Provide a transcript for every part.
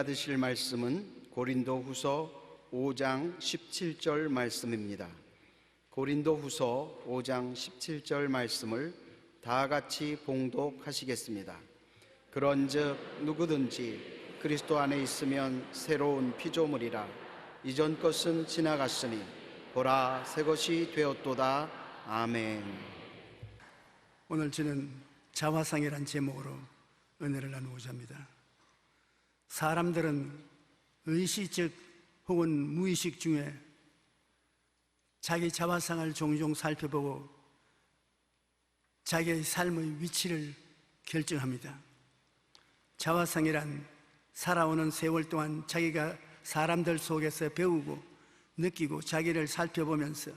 받으실 말씀은 고린도후서 5장 17절 말씀입니다. 고린도후서 5장 17절 말씀을 다 같이 봉독하시겠습니다. 그런즉 누구든지 그리스도 안에 있으면 새로운 피조물이라. 이전 것은 지나갔으니 보라 새 것이 되었도다. 아멘. 오늘 저는 자화상이란 제목으로 은혜를 나누고자 합니다. 사람들은 의식적 혹은 무의식 중에 자기 자화상을 종종 살펴보고 자기의 삶의 위치를 결정합니다. 자화상이란 살아오는 세월 동안 자기가 사람들 속에서 배우고 느끼고 자기를 살펴보면서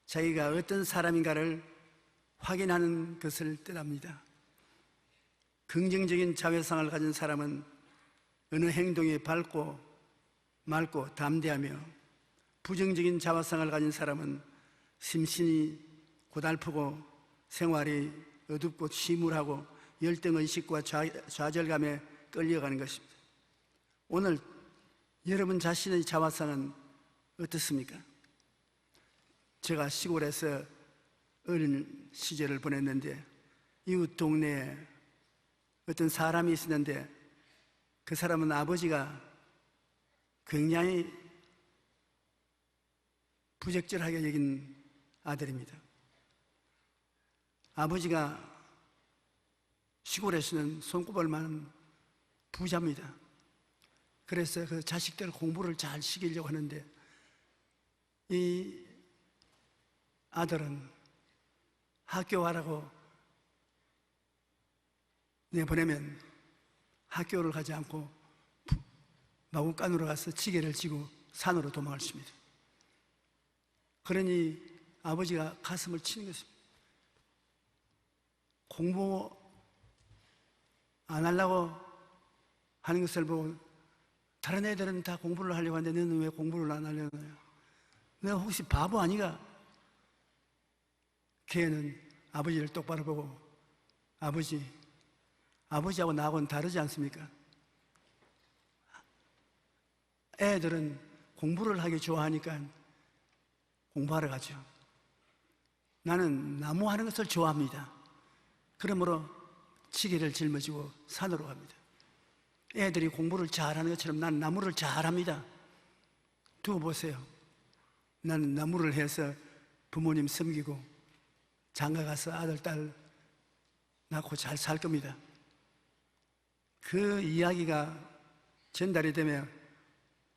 자기가 어떤 사람인가를 확인하는 것을 뜻합니다. 긍정적인 자화상을 가진 사람은 어느 행동이 밝고 맑고 담대하며, 부정적인 자화상을 가진 사람은 심신이 고달프고 생활이 어둡고 침울하고 열등의식과 좌절감에 끌려가는 것입니다. 오늘 여러분 자신의 자화상은 어떻습니까? 제가 시골에서 어린 시절을 보냈는데 이웃 동네에 어떤 사람이 있었는데 그 사람은 아버지가 굉장히 부적절하게 여긴 아들입니다. 아버지가 시골에서는 손꼽을 만한 부자입니다. 그래서 그 자식들 공부를 잘 시키려고 하는데 이 아들은 학교 가라고 내보내면 학교를 가지 않고 마구간으로 가서 지게를 지고 산으로 도망갔습니다. 그러니 아버지가 가슴을 치는 것입니다. 공부 안 하려고 하는 것을 보고 다른 애들은 다 공부를 하려고 하는데 너는 왜 공부를 안 하려고 하냐? 내가 혹시 바보 아니가? 걔는 아버지를 똑바로 보고 아버지하고 나하고는 다르지 않습니까? 애들은 공부를 하기 좋아하니까 공부하러 가죠. 나는 나무하는 것을 좋아합니다. 그러므로 지게를 짊어지고 산으로 갑니다. 애들이 공부를 잘하는 것처럼 나는 나무를 잘합니다. 두고 보세요. 나는 나무를 해서 부모님 섬기고 장가 가서 아들, 딸 낳고 잘 살 겁니다. 그 이야기가 전달이 되면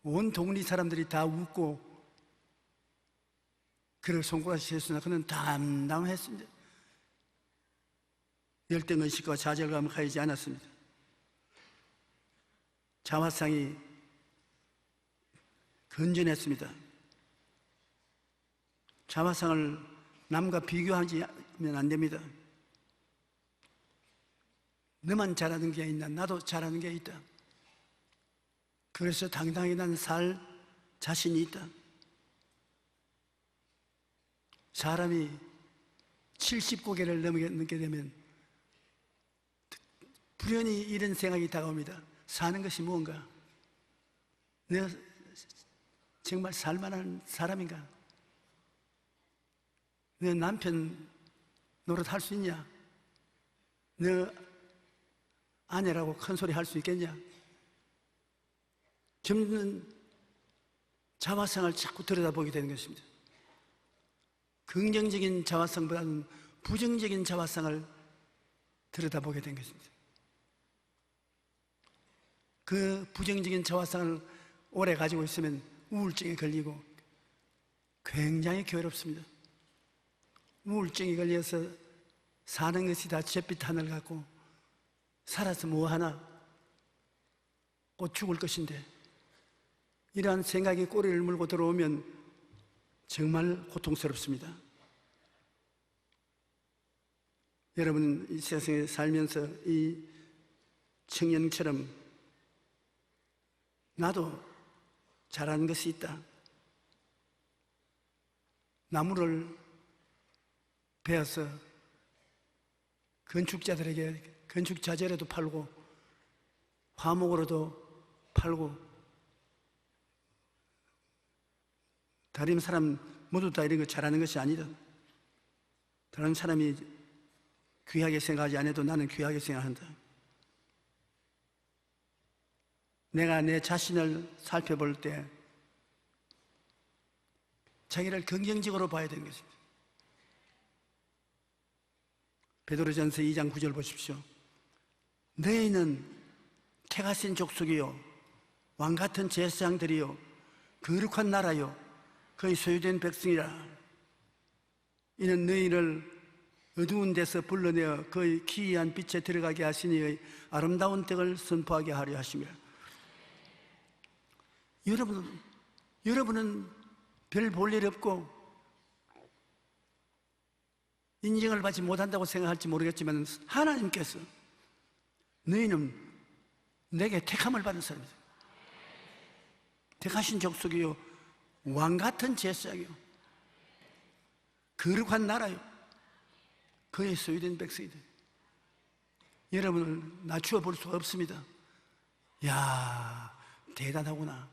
온 동리 사람들이 다 웃고 그를 손가락질 했으나 그는 담담했습니다. 열등의식과 좌절감을 가지지 않았습니다. 자화상이 건전했습니다. 자화상을 남과 비교하지 하면 안 됩니다. 너만 잘하는 게 있나? 나도 잘하는 게 있다. 그래서 당당히 난 살 자신이 있다. 사람이 70고개를 넘게 되면 불현히 이런 생각이 다가옵니다. 사는 것이 무언가? 내가 정말 살만한 사람인가? 내 남편 노릇할 수 있냐? 내 아내라고 큰 소리 할 수 있겠냐? 점점 자화상을 자꾸 들여다보게 되는 것입니다. 긍정적인 자화상보다는 부정적인 자화상을 들여다보게 된 것입니다. 그 부정적인 자화상을 오래 가지고 있으면 우울증에 걸리고 굉장히 괴롭습니다. 우울증에 걸려서 사는 것이 다 잿빛 하늘 같고 살아서 뭐하나? 곧 죽을 것인데 이러한 생각이 꼬리를 물고 들어오면 정말 고통스럽습니다. 여러분 이 세상에 살면서 이 청년처럼 나도 잘하는 것이 있다. 나무를 베어서 건축자들에게 건축 자재로도 팔고 화목으로도 팔고, 다른 사람 모두 다 이런 거 잘하는 것이 아니다. 다른 사람이 귀하게 생각하지 않아도 나는 귀하게 생각한다. 내가 내 자신을 살펴볼 때 자기를 긍정적으로 봐야 되는 것입니다. 베드로전서 2장 9절 보십시오. 너희는 택하신 족속이요 왕같은 제사장들이요 거룩한 나라요 그의 소유된 백성이라. 이는 너희를 어두운 데서 불러내어 그의 기이한 빛에 들어가게 하시니의 아름다운 떡을 선포하게 하려 하시며. 여러분은 별 볼 일 없고 인정을 받지 못한다고 생각할지 모르겠지만 하나님께서 너희는 내게 택함을 받은 사람이다. 택하신 족속이요 왕같은 제사장이요 거룩한 나라요 그의 소유된 백성이다. 여러분을 낮추어 볼 수가 없습니다. 야, 대단하구나.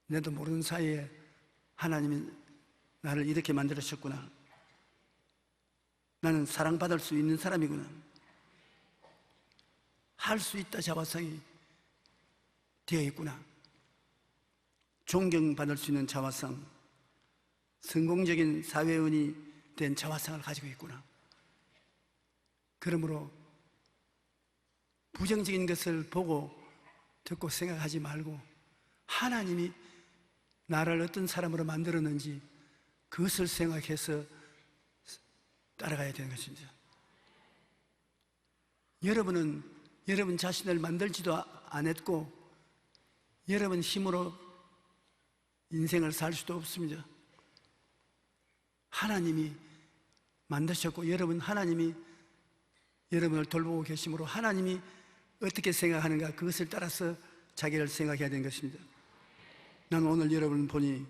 내도 모르는 사이에 하나님이 나를 이렇게 만들으셨구나. 나는 사랑받을 수 있는 사람이구나. 할 수 있다 자화상이 되어 있구나. 존경받을 수 있는 자화상, 성공적인 사회인이 된 자화상을 가지고 있구나. 그러므로 부정적인 것을 보고 듣고 생각하지 말고 하나님이 나를 어떤 사람으로 만들었는지 그것을 생각해서 따라가야 되는 것입니다. 여러분은 여러분 자신을 만들지도 안 했고 여러분 힘으로 인생을 살 수도 없습니다. 하나님이 만드셨고 하나님이 여러분을 돌보고 계시므로 하나님이 어떻게 생각하는가 그것을 따라서 자기를 생각해야 되는 것입니다. 나는 오늘 여러분을 보니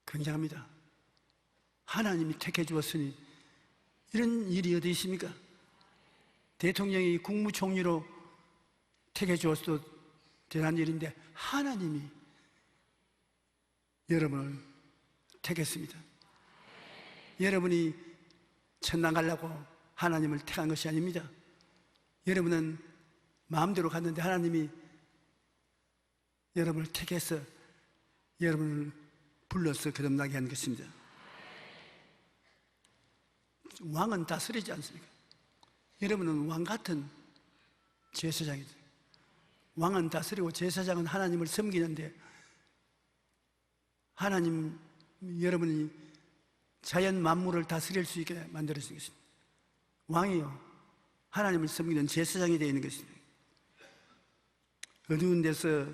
굉장합니다. 하나님이 택해 주었으니 이런 일이 어디 있습니까? 대통령이 국무총리로 택해 주었어도 대단한 일인데 하나님이 여러분을 택했습니다. 여러분이 천당 가려고 하나님을 택한 것이 아닙니다. 여러분은 마음대로 갔는데 하나님이 여러분을 택해서 여러분을 불러서 거듭나게 한 것입니다. 왕은 다스리지 않습니까? 여러분은 왕 같은 제사장이죠. 왕은 다스리고 제사장은 하나님을 섬기는데 하나님 여러분이 자연 만물을 다스릴 수 있게 만들어진 것입니다. 왕이요 하나님을 섬기는 제사장이 되어 있는 것입니다. 어두운 데서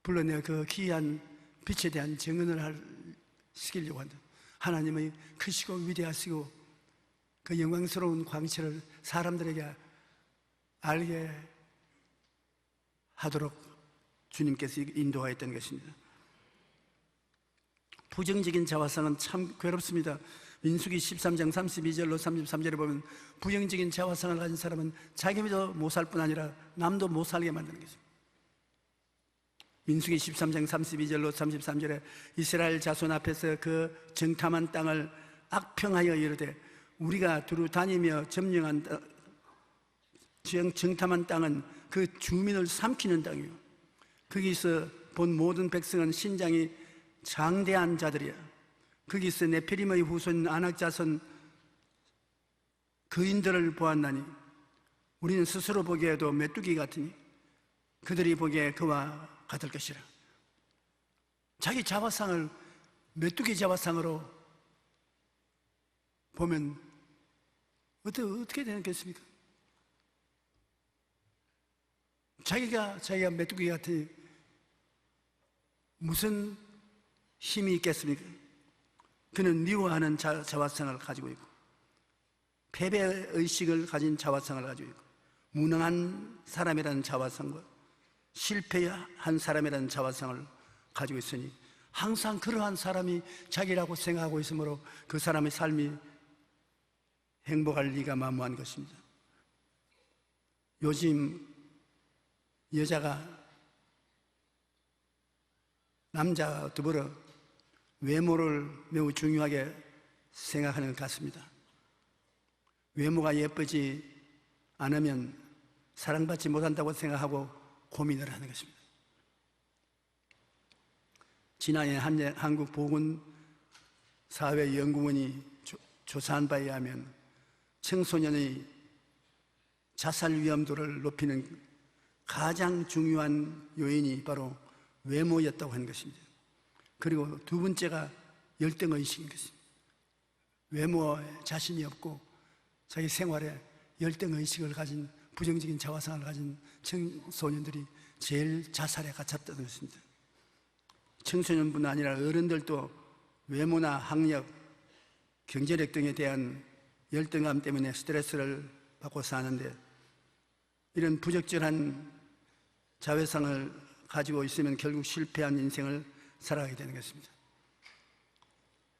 불러내어 그 기이한 빛에 대한 증언을 시키려고 한다. 하나님의 크시고 위대하시고 그 영광스러운 광채를 사람들에게 알게 하도록 주님께서 인도하였던 것입니다. 부정적인 자화상은 참 괴롭습니다. 민수기 13장 32절로 33절에 보면 부정적인 자화상을 가진 사람은 자기도 못 살 뿐 아니라 남도 못 살게 만드는 것입니다. 민수기 13장 32절로 33절에 이스라엘 자손 앞에서 그 정탐한 땅을 악평하여 이르되 우리가 두루 다니며 점령한 정탐한 땅은 그 주민을 삼키는 땅이요 거기서 본 모든 백성은 신장이 장대한 자들이야. 거기서 네피림의 후손 아낙 자손 거인들을 보았나니 우리는 스스로 보기에도 메뚜기 같으니 그들이 보기에 그와 같을 것이라. 자기 자화상을 메뚜기 자화상으로 보면 어떻게 되는 것입니까? 자기가 메뚜기 같으니 무슨 힘이 있겠습니까? 그는 미워하는 자화상을 가지고 있고 패배의식을 가진 자화상을 가지고 있고 무능한 사람이라는 자화상과 실패한 사람이라는 자화상을 가지고 있으니 항상 그러한 사람이 자기라고 생각하고 있으므로 그 사람의 삶이 행복할 리가 만무한 것입니다. 요즘 여자가 남자 더불어 외모를 매우 중요하게 생각하는 것 같습니다. 외모가 예쁘지 않으면 사랑받지 못한다고 생각하고 고민을 하는 것입니다. 지난해 한국보건사회연구원이 조사한 바에 의하면 청소년의 자살 위험도를 높이는 가장 중요한 요인이 바로 외모였다고 하는 것입니다. 그리고 두 번째가 열등의식인 것입니다. 외모에 자신이 없고 자기 생활에 열등의식을 가진 부정적인 자화상을 가진 청소년들이 제일 자살에 가깝다는 것입니다. 청소년뿐 아니라 어른들도 외모나 학력, 경제력 등에 대한 열등감 때문에 스트레스를 받고 사는데, 이런 부적절한 자외상을 가지고 있으면 결국 실패한 인생을 살아가게 되는 것입니다.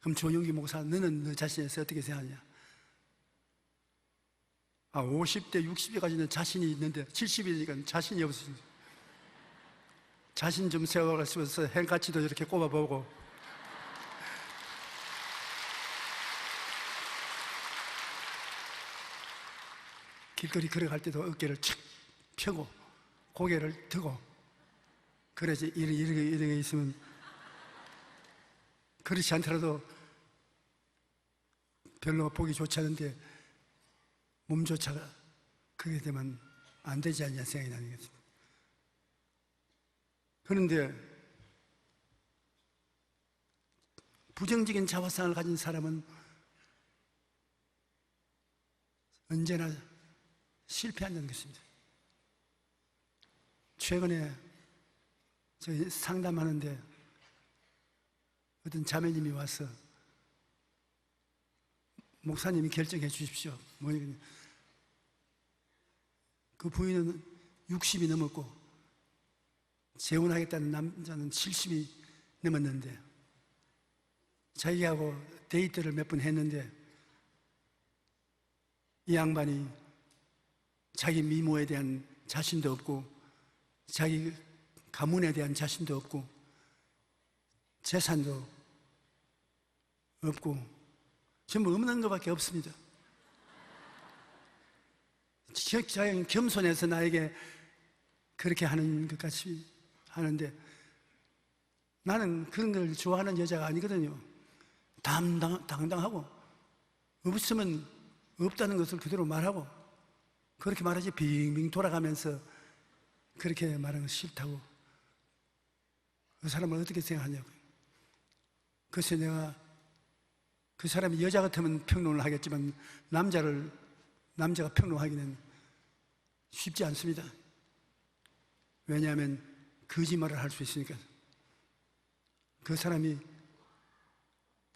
그럼 조용기 목사, 너는 너 자신에 대해서 어떻게 생각하냐? 50대, 60대까지는 자신이 있는데 70이니까 자신이 없으니 자신 좀 세워가면서 행가치도 이렇게 꼽아보고, 길거리 걸어갈 때도 어깨를 착 펴고 고개를 드고, 그래야지 이렇게 있으면, 그렇지 않더라도 별로 보기 좋지 않은데 몸조차가 그렇게 되면 안 되지 않냐 생각이 나는 것입니다. 그런데 부정적인 자화상을 가진 사람은 언제나 실패한다는 것입니다. 최근에 저희 상담하는데 어떤 자매님이 와서 목사님이 결정해 주십시오. 그 부인은 60이 넘었고 재혼하겠다는 남자는 70이 넘었는데 자기하고 데이트를 몇 번 했는데 이 양반이 자기 미모에 대한 자신도 없고 자기 가문에 대한 자신도 없고 재산도 없고 전부 없는 것밖에 없습니다. 자기는 겸손해서 나에게 그렇게 하는 것 같이 하는데 나는 그런 걸 좋아하는 여자가 아니거든요. 당당하고 없으면 없다는 것을 그대로 말하고 그렇게 말하지 빙빙 돌아가면서 그렇게 말하는 건 싫다고. 그 사람을 어떻게 생각하냐고요. 그래서 내가 그 사람이 여자 같으면 평론을 하겠지만 남자가 평론하기는 쉽지 않습니다. 왜냐하면 거짓말을 할 수 있으니까. 그 사람이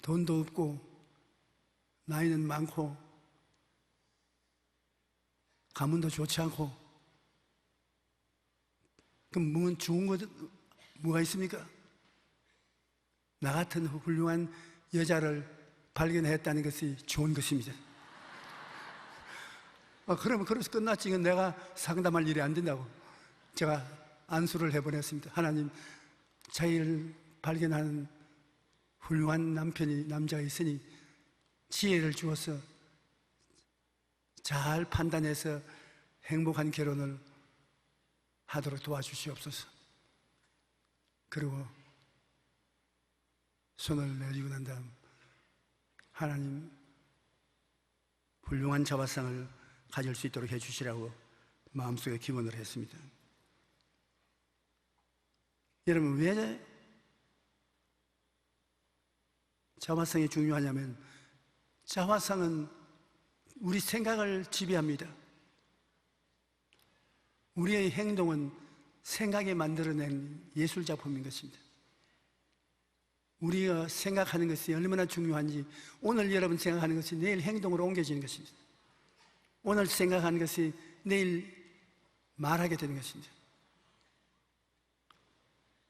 돈도 없고 나이는 많고 가문도 좋지 않고 그럼 뭐 좋은 것 뭐가 있습니까? 나 같은 훌륭한 여자를 발견했다는 것이 좋은 것입니다. 그러면 그래서 끝났지. 이건 내가 상담할 일이 안 된다고 제가 안수를 해보냈습니다. 하나님, 자기를 발견하는 훌륭한 남자가 있으니 지혜를 주어서 잘 판단해서 행복한 결혼을 하도록 도와주시옵소서. 그리고 손을 내리고 난 다음 하나님, 훌륭한 자화상을 가질 수 있도록 해주시라고 마음속에 기원을 했습니다. 여러분, 왜 자화상이 중요하냐면 자화상은 우리 생각을 지배합니다. 우리의 행동은 생각이 만들어낸 예술작품인 것입니다. 우리가 생각하는 것이 얼마나 중요한지 오늘 여러분 생각하는 것이 내일 행동으로 옮겨지는 것입니다. 오늘 생각하는 것이 내일 말하게 되는 것입니다.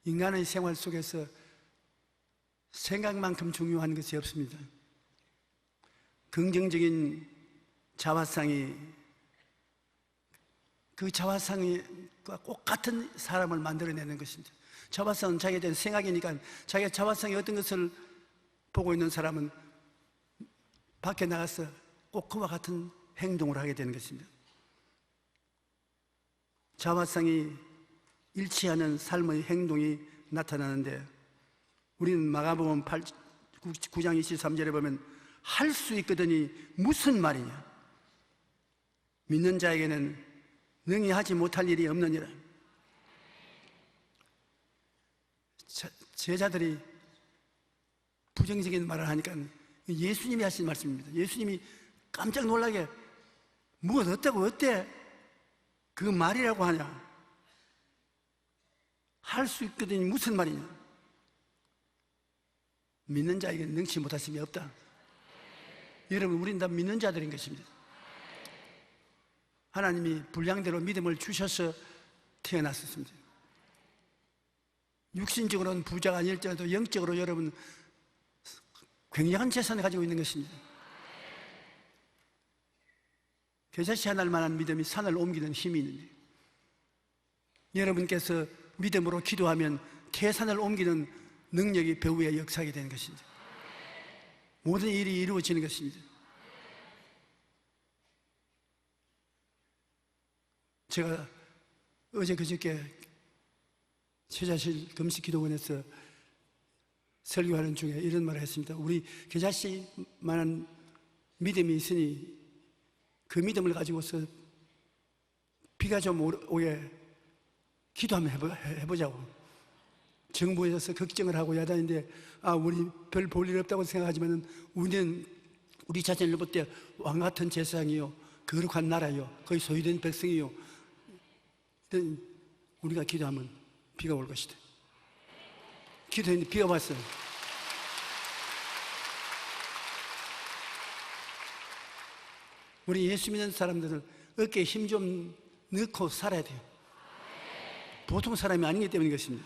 인간의 생활 속에서 생각만큼 중요한 것이 없습니다. 긍정적인 자화상이 그 자화상과 똑같은 사람을 만들어내는 것입니다. 자화상은 자기에 대한 생각이니까 자기가 자화상이 어떤 것을 보고 있는 사람은 밖에 나가서 꼭 그와 같은 행동을 하게 되는 것입니다. 자화상이 일치하는 삶의 행동이 나타나는데 우리는 마가복음 9장 23절에 보면 할 수 있거든이 무슨 말이냐? 믿는 자에게는 능히 하지 못할 일이 없느니라. 제자들이 부정적인 말을 하니까 예수님이 하신 말씀입니다. 예수님이 깜짝 놀라게 뭐가 어때고 어때? 그 말이라고 하냐? 할 수 있거든이 무슨 말이냐? 믿는 자에게 능치 못하심이 없다. 여러분, 우리는 다 믿는 자들인 것입니다. 하나님이 분량대로 믿음을 주셔서 태어났습니다. 육신적으로는 부자가 아닐지라도 영적으로 여러분 굉장한 재산을 가지고 있는 것입니다. 겨자씨 하나를 만한 믿음이 산을 옮기는 힘이 있는데, 여러분께서 믿음으로 기도하면 태산을 옮기는 능력이 배후에 역사하게 되는 것입니다. 모든 일이 이루어지는 것입니다. 제가 어제 그저께 최자실 금식기도원에서 설교하는 중에 이런 말을 했습니다. 우리 겨자씨만한 믿음이 있으니 그 믿음을 가지고서 비가 좀 오게 기도 한번 해보자고. 정부에서 걱정을 하고 야단인데 우리 별 볼 일 없다고 생각하지만 우리는 우리 자신을 볼 때 왕같은 제사장이요 거룩한 나라요 거의 소유된 백성이요, 우리가 기도하면 비가 올 것이다. 기도했는데 비가 왔어요. 우리 예수 믿는 사람들은 어깨에 힘 좀 넣고 살아야 돼요. 보통 사람이 아니기 때문인 것입니다.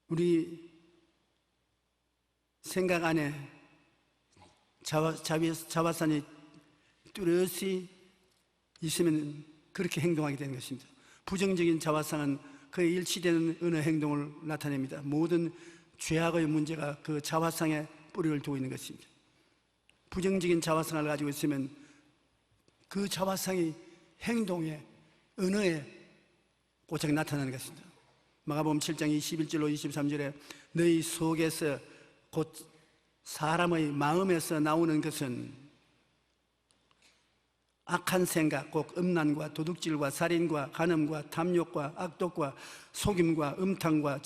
우리 생각 안에 자화산이 뚜렷이 있으면 그렇게 행동하게 되는 것입니다. 부정적인 자화상은 그에 일치되는 어느 행동을 나타냅니다. 모든 죄악의 문제가 그 자화상에 뿌리를 두고 있는 것입니다. 부정적인 자화상을 가지고 있으면 그 자화상이 행동에, 언어에 고작 나타나는 것입니다. 마가복음 7장 21절로 23절에 너희 속에서 곧 사람의 마음에서 나오는 것은 악한 생각, 곧 음란과 도둑질과 살인과 간음과 탐욕과 악독과 속임과 음탕과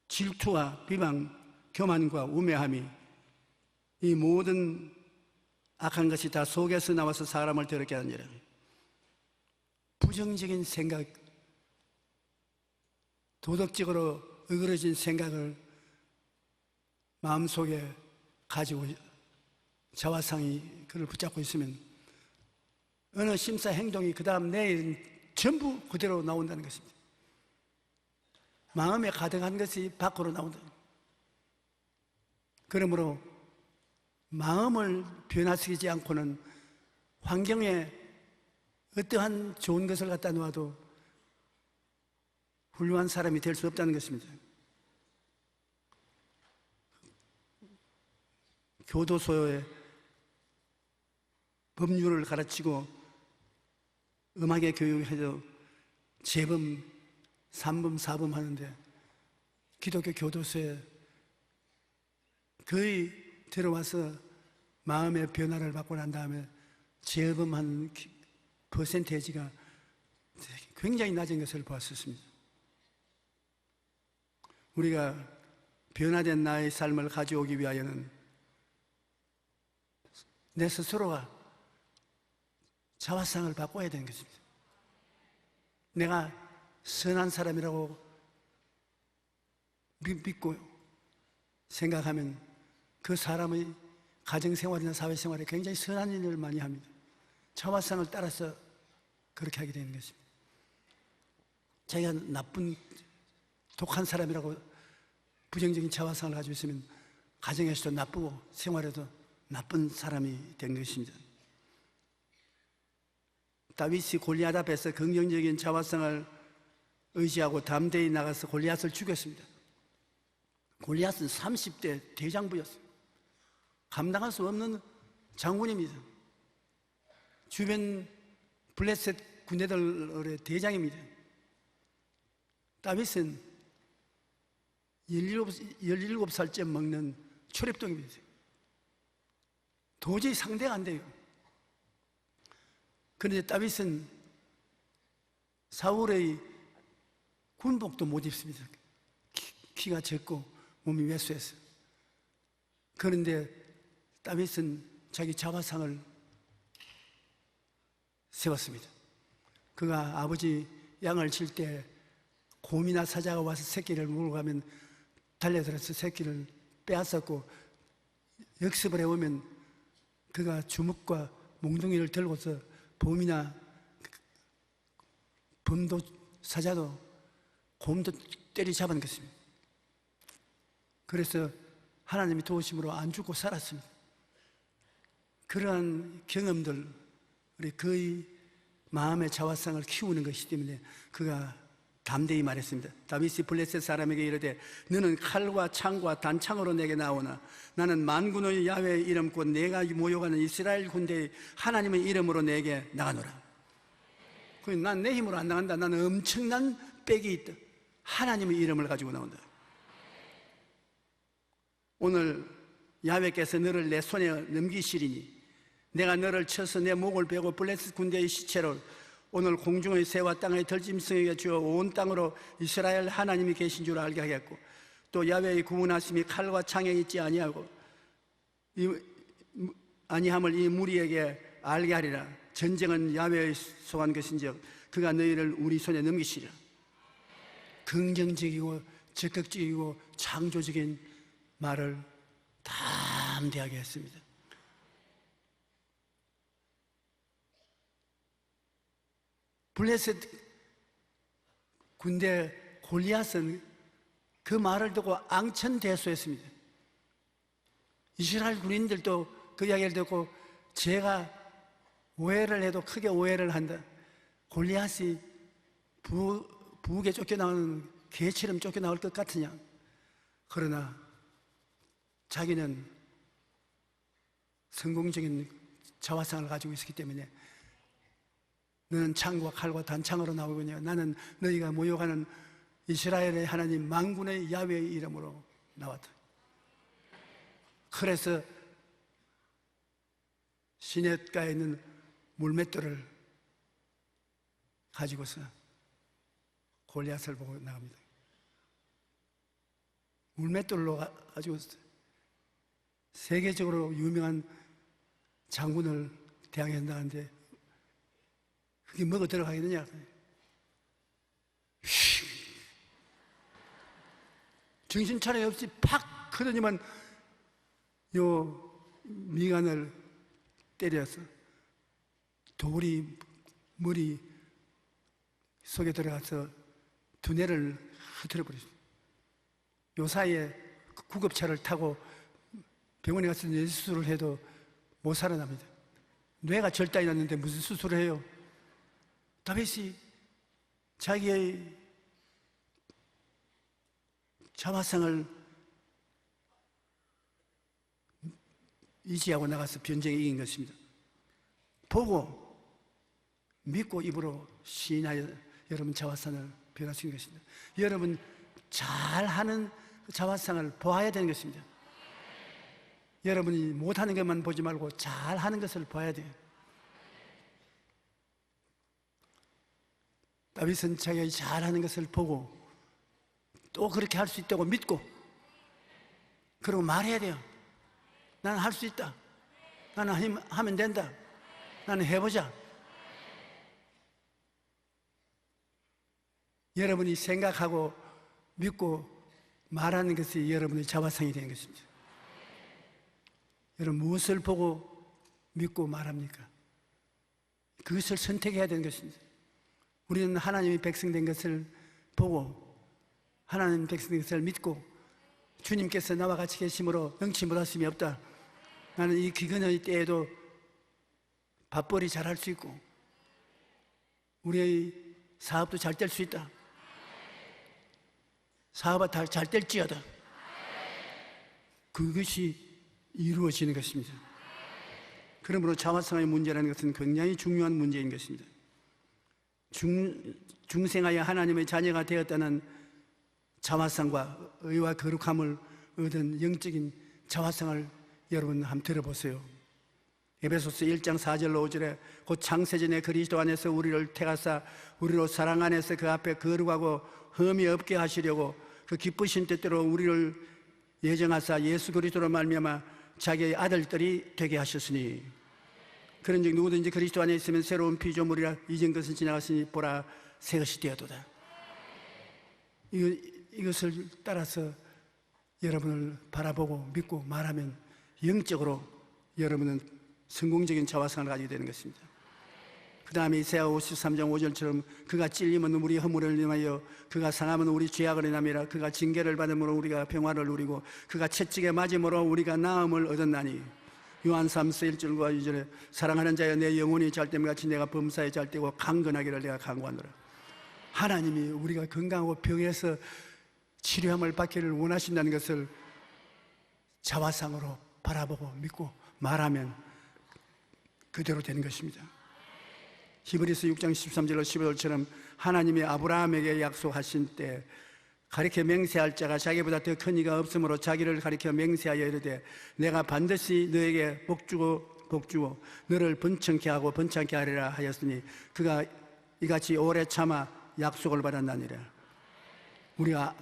질투와 비방, 교만과 우매함이, 이 모든 악한 것이 다 속에서 나와서 사람을 더럽게 하느니라. 부정적인 생각, 도덕적으로 어그러진 생각을 마음속에 가지고 자화상이 그를 붙잡고 있으면 어느 심사 행동이 그 다음 내일은 전부 그대로 나온다는 것입니다. 마음에 가득한 것이 밖으로 나온다. 그러므로 마음을 변화시키지 않고는 환경에 어떠한 좋은 것을 갖다 놓아도 훌륭한 사람이 될 수 없다는 것입니다. 교도소에 법률을 가르치고 음악의 교육해도 재범, 3범, 4범 하는데 기독교 교도소에 거의 들어와서 마음의 변화를 받고 난 다음에 재범한 퍼센테이지가 굉장히 낮은 것을 보았었습니다. 우리가 변화된 나의 삶을 가져오기 위하여는 내 스스로가 자화상을 바꿔야 되는 것입니다. 내가 선한 사람이라고 믿고 생각하면 그 사람의 가정생활이나 사회생활에 굉장히 선한 일을 많이 합니다. 자화상을 따라서 그렇게 하게 되는 것입니다. 자기가 나쁜 독한 사람이라고 부정적인 자화상을 가지고 있으면 가정에서도 나쁘고 생활에도 나쁜 사람이 된 것입니다. 다윗이 골리앗 앞에서 긍정적인 자화상을 의지하고 담대히 나가서 골리앗을 죽였습니다. 골리앗은 30대 대장부였어요. 감당할 수 없는 장군입니다. 주변 블레셋 군대들의 대장입니다. 다윗은 17살쯤 먹는 초랩동입니다. 도저히 상대가 안 돼요. 그런데 다윗은 사울의 군복도 못 입습니다. 키가 적고 몸이 왜소해서. 그런데 다윗은 자기 자화상을 세웠습니다. 그가 아버지 양을 칠 때 곰이나 사자가 와서 새끼를 물고 가면 달려들어서 새끼를 빼앗았고, 역습을 해오면 그가 주먹과 몽둥이를 들고서 범이나 범도 사자도 곰도 때리잡은 것입니다. 그래서 하나님이 도우심으로 안 죽고 살았습니다. 그러한 경험들, 우리 그의 마음의 자화상을 키우는 것이기 때문에 그가 담대히 말했습니다. 다윗이 블레셋 사람에게 이르되 너는 칼과 창과 단창으로 내게 나오나 나는 만군의 야훼의 이름 곧 내가 모욕하는 이스라엘 군대의 하나님의 이름으로 내게 나가노라. 난 내 힘으로 안 나간다. 나는 엄청난 빽이 있다. 하나님의 이름을 가지고 나온다. 오늘 야훼께서 너를 내 손에 넘기시리니 내가 너를 쳐서 내 목을 베고 블레셋 군대의 시체를 오늘 공중의 새와 땅의 들짐승에게 주어 온 땅으로 이스라엘 하나님이 계신 줄 알게 하겠고, 또 야훼의 구원하심이 칼과 창에 있지 아니함을 이 무리에게 알게 하리라. 전쟁은 야훼에 속한 것인즉 그가 너희를 우리 손에 넘기시리라. 긍정적이고 적극적이고 창조적인 말을 담대하게 했습니다. 블레셋 군대 골리앗은 그 말을 듣고 앙천대소했습니다. 이스라엘 군인들도 그 이야기를 듣고 제가 오해를 해도 크게 오해를 한다. 골리앗이 부엌에 쫓겨나오는 개처럼 쫓겨나올 것 같으냐. 그러나 자기는 성공적인 자화상을 가지고 있었기 때문에 너는 창과 칼과 단창으로 나오거냐. 나는 너희가 모욕하는 이스라엘의 하나님 만군의 야훼의 이름으로 나왔다. 그래서 시냇가에 있는 물맷돌을 가지고서 골리앗을 보고 나갑니다. 물맷돌로 가지고 세계적으로 유명한 장군을 대항한다는데 그게 뭐가 들어가겠느냐? 정신 차려 없이 팍 그러니만 요 미간을 때려서 돌이 머리 속에 들어가서 두뇌를 흐트러 버렸습니다. 요 사이에 구급차를 타고 병원에 가서 뇌수술을 해도 못 살아납니다. 뇌가 절단이 났는데 무슨 수술을 해요? 다윗이 자기의 자화상을 의지하고 나가서 전쟁에 이긴 것입니다. 보고 믿고 입으로 시인하여 여러분 자화상을 변화시킨 것입니다. 여러분 잘하는 자화상을 보아야 되는 것입니다. 여러분이 못하는 것만 보지 말고 잘하는 것을 봐야 돼요. 다윗은 자기가 잘하는 것을 보고 또 그렇게 할 수 있다고 믿고 그리고 말해야 돼요. 나는 할 수 있다. 나는 하면 된다. 나는 해보자. 여러분이 생각하고 믿고 말하는 것이 여러분의 자화상이 되는 것입니다. 여러분 무엇을 보고 믿고 말합니까? 그것을 선택해야 되는 것입니다. 우리는 하나님의 백성된 것을 보고 하나님 백성된 것을 믿고 주님께서 나와 같이 계심으로 능치 못하심이 없다. 나는 이 기근의 때에도 밥벌이 잘 할 수 있고 우리의 사업도 잘 될 수 있다. 사업이 잘 될지어다. 그것이 이루어지는 것입니다. 그러므로 자화상의 문제라는 것은 굉장히 중요한 문제인 것입니다. 중생하여 하나님의 자녀가 되었다는 자화상과 의와 거룩함을 얻은 영적인 자화상을 여러분 한번 들어보세요. 에베소서 1장 4절로 5절에 곧 창세전에 그리스도 안에서 우리를 택하사 우리로 사랑 안에서 그 앞에 거룩하고 흠이 없게 하시려고 그 기쁘신 뜻대로 우리를 예정하사 예수 그리스도로 말미암아 자기의 아들들이 되게 하셨으니 그런즉 누구든지 그리스도 안에 있으면 새로운 피조물이라 이전 것은 지나갔으니 보라 새 것이 되었도다. 이것을 따라서 여러분을 바라보고 믿고 말하면 영적으로 여러분은 성공적인 자화상을 가지게 되는 것입니다. 그 다음에 이사야 53장 5절처럼 그가 찔림은 우리 허물을 인하여 그가 상함은 우리 죄악을 인함이라 그가 징계를 받음으로 우리가 평화를 누리고 그가 채찍에 맞음으로 우리가 나음을 얻었나니 요한 3서 1절과 2절에 사랑하는 자여 내 영혼이 잘됨같이 내가 범사에 잘되고 강건하기를 내가 간구하노라. 하나님이 우리가 건강하고 병에서 치료함을 받기를 원하신다는 것을 자화상으로 바라보고 믿고 말하면 그대로 되는 것입니다. 히브리서 6장 13절로 15절처럼 하나님이 아브라함에게 약속하신 때 가리켜 맹세할 자가 자기보다 더 큰 이가 없으므로 자기를 가리켜 맹세하여 이르되 내가 반드시 너에게 복주고 너를 번창케 하고 번창케 하리라 하였으니 그가 이같이 오래 참아 약속을 받았나니라. 우리가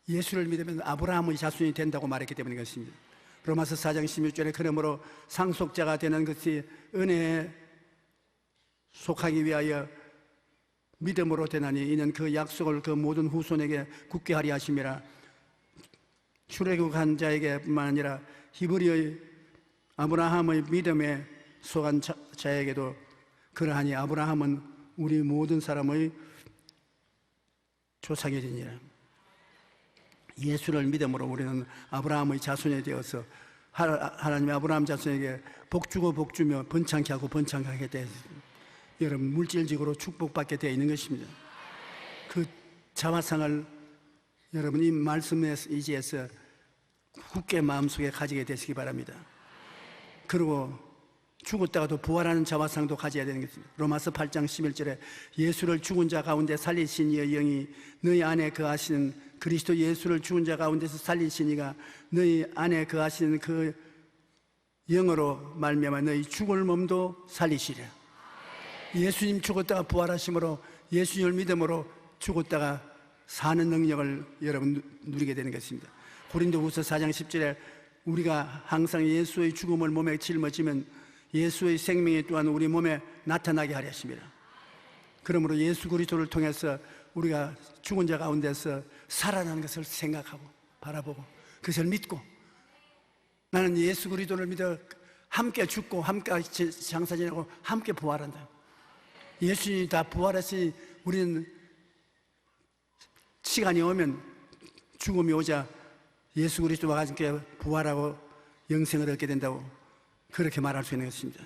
예수를 믿으면 아브라함의 자손이 된다고 말했기 때문인 것입니다. 로마서 4장 16절에 그러므로 상속자가 되는 것이 은혜에 속하기 위하여 믿음으로 되나니 이는 그 약속을 그 모든 후손에게 굳게 하리 하심이라. 출애굽한 자에게뿐만 아니라 히브리의 아브라함의 믿음에 속한 자에게도 그러하니 아브라함은 우리 모든 사람의 조상이 되니라. 예수를 믿음으로 우리는 아브라함의 자손이 되어서 하나님이 아브라함 자손에게 복주고 복주며 번창케 하고 번창케 하게 되었습니다. 여러분 물질적으로 축복받게 되어 있는 것입니다. 그 자화상을 여러분 이 말씀에 의지해서 굳게 마음속에 가지게 되시기 바랍니다. 그리고 죽었다가도 부활하는 자화상도 가져야 되는 것입니다. 로마서 8장 11절에 예수를 죽은 자 가운데 살리신 이의 영이 너희 안에 거하시는 그리스도 예수를 죽은 자 가운데서 살리신 이가 너희 안에 거하시는 그 영으로 말미암아 너희 죽을 몸도 살리시리라. 예수님 죽었다가 부활하심으로 예수님을 믿음으로 죽었다가 사는 능력을 여러분 누리게 되는 것입니다. 고린도후서 4장 10절에 우리가 항상 예수의 죽음을 몸에 짊어지면 예수의 생명이 또한 우리 몸에 나타나게 하려 하십니다. 그러므로 예수 그리스도를 통해서 우리가 죽은 자 가운데서 살아나는 것을 생각하고 바라보고 그것을 믿고 나는 예수 그리스도를 믿어 함께 죽고 함께 장사 지내고 함께 부활한다. 예수님이 다 부활하시 우리는 시간이 오면 죽음이 오자 예수 그리스도와 함께 부활하고 영생을 얻게 된다고 그렇게 말할 수 있는 것입니다.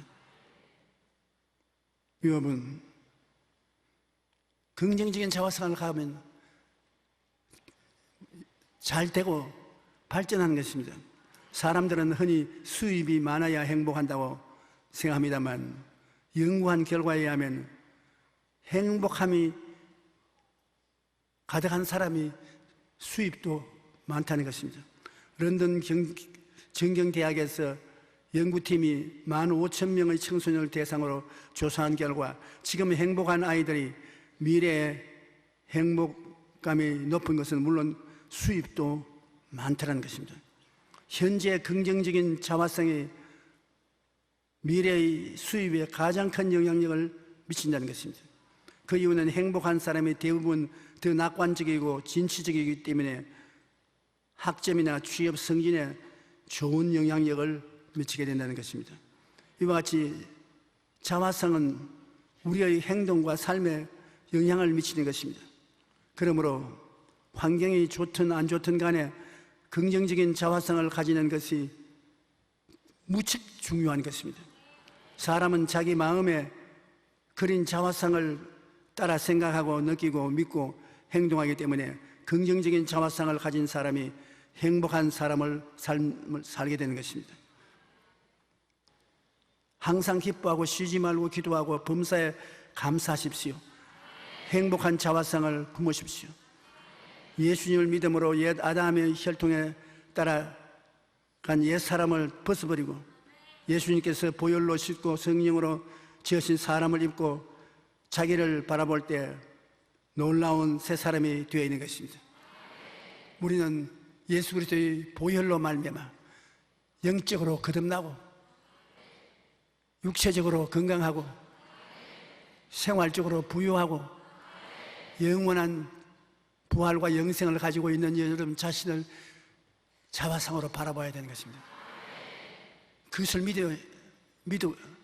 여러분 긍정적인 자화상을 가면 잘 되고 발전하는 것입니다. 사람들은 흔히 수입이 많아야 행복한다고 생각합니다만 연구한 결과에 의하면 행복함이 가득한 사람이 수입도 많다는 것입니다. 런던 정경대학에서 연구팀이 15,000명의 청소년을 대상으로 조사한 결과 지금 행복한 아이들이 미래에 행복감이 높은 것은 물론 수입도 많다는 것입니다. 현재 긍정적인 자화상이 미래의 수입에 가장 큰 영향력을 미친다는 것입니다. 그 이유는 행복한 사람이 대부분 더 낙관적이고 진취적이기 때문에 학점이나 취업 승진에 좋은 영향력을 미치게 된다는 것입니다. 이와 같이 자화상은 우리의 행동과 삶에 영향을 미치는 것입니다. 그러므로 환경이 좋든 안 좋든 간에 긍정적인 자화상을 가지는 것이 무척 중요한 것입니다. 사람은 자기 마음에 그린 자화상을 따라 생각하고 느끼고 믿고 행동하기 때문에 긍정적인 자화상을 가진 사람이 행복한 삶을 살게 되는 것입니다. 항상 기뻐하고 쉬지 말고 기도하고 범사에 감사하십시오. 행복한 자화상을 품으십시오. 예수님을 믿음으로 옛 아담의 혈통에 따라간 옛 사람을 벗어버리고 예수님께서 보혈로 씻고 성령으로 지으신 사람을 입고 자기를 바라볼 때 놀라운 새 사람이 되어 있는 것입니다. 우리는 예수 그리스도의 보혈로 말미암아 영적으로 거듭나고 육체적으로 건강하고 생활적으로 부유하고 영원한 부활과 영생을 가지고 있는 여러분 자신을 자화상으로 바라봐야 되는 것입니다. 그것을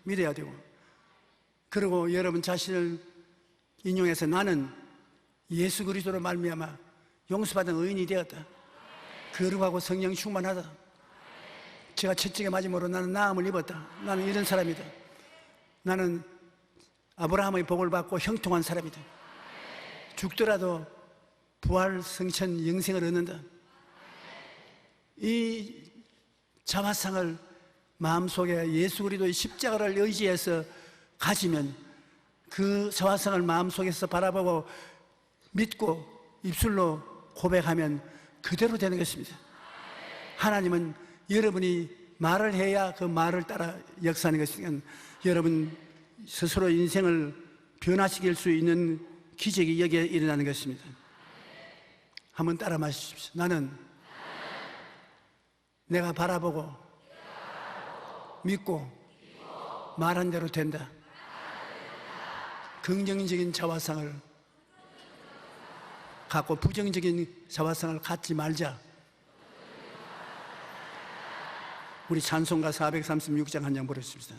믿어야 되고, 그리고 여러분 자신을 인용해서 나는 예수 그리스도로 말미암아 용서받은 의인이 되었다. 거룩하고 성령 충만하다. 제가 채찍에 맞음으로 나는 나음을 입었다. 나는 이런 사람이다. 나는 아브라함의 복을 받고 형통한 사람이다. 죽더라도 부활, 성천, 영생을 얻는다. 이 자화상을 마음속에 예수 그리스도의 십자가를 의지해서 가지면 그 자화상을 마음속에서 바라보고 믿고 입술로 고백하면 그대로 되는 것입니다. 하나님은 여러분이 말을 해야 그 말을 따라 역사하는 것이니까 여러분 스스로 인생을 변화시킬 수 있는 기적이 여기에 일어나는 것입니다. 한번 따라 마십시오. 나는 내가 바라보고 믿고 말한 대로 된다. 긍정적인 자화상을 갖고 부정적인 자화상을 갖지 말자. 우리 찬송가 436장 한 장 부르십시다.